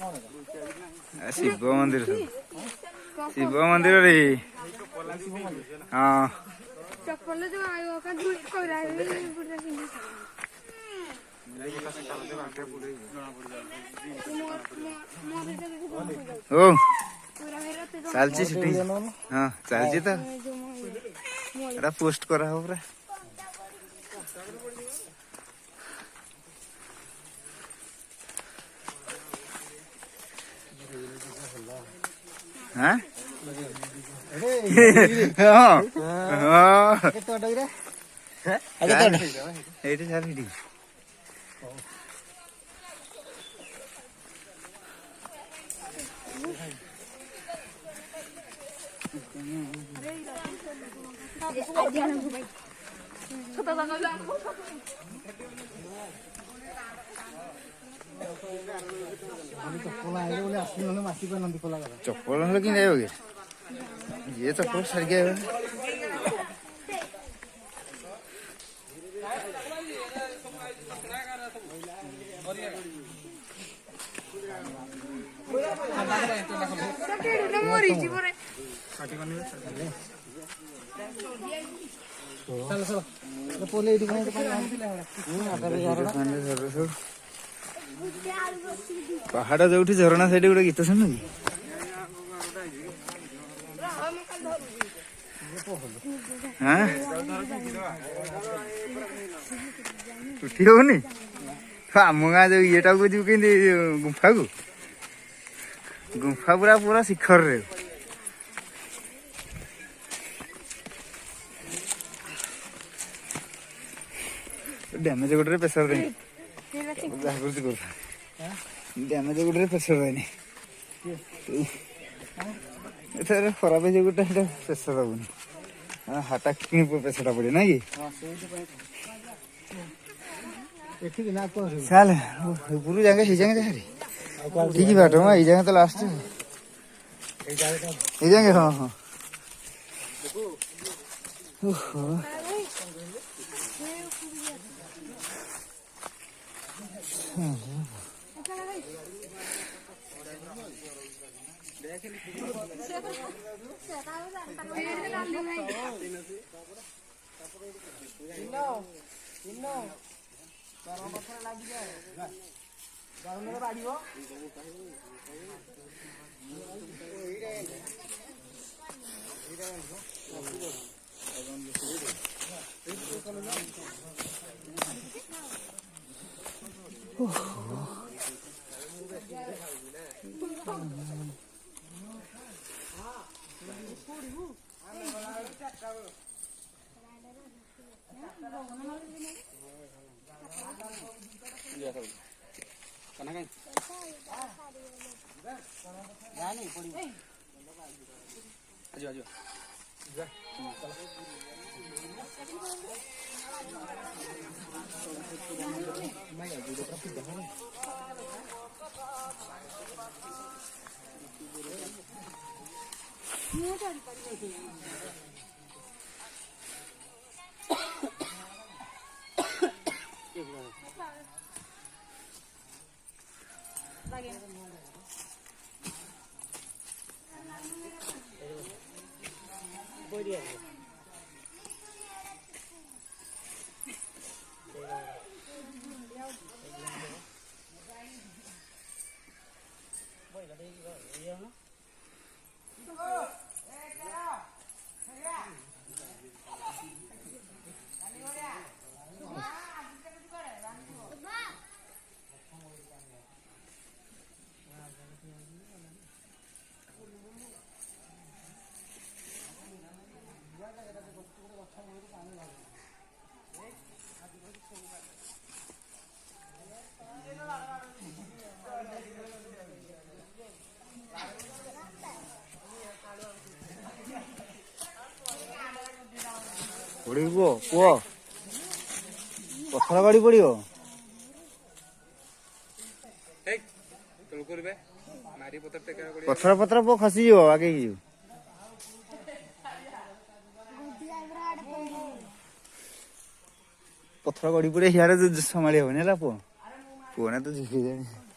शिव मंदिर शिव मंदिर रे हाँ चप्पल जो आयो का धूल कोरा ओ चलची शूटिंग हाँ चलची तो एटा पोस्ट करा हो पूरा हाँ ଏଇଠି ସାର୍ ଏଇଠି चप्पल हेल्ले कि ये चप्पल सारी पहाड़ जो झरणा साइड गोटे गीत शुणु हाँ उठी होनी आम गाँ जो ये जीव के गुंफा को गुंफा पूरा पूरा शिखर रे डैमेज गोटे प्रेसर देनी जागृति कर डैमेज गोटे प्रेसर देनी एथर खराब है गोटे प्रेसर दबुनि हाटा कि प्रेसर पड़े ना कि चल ऊपर जाएंगे ही जाएंगे ठीक है बैठो ये जाएंगे तो लास्ट ये जाएंगे हाँ हाँ पड़ो पुओ पथर गाड़ी पड़ो पथर पथर पुओ खसी आगे पथर गड़ी पड़े हियारे संभाली हेनी पुओ पुओ ने तो झुकी जाए।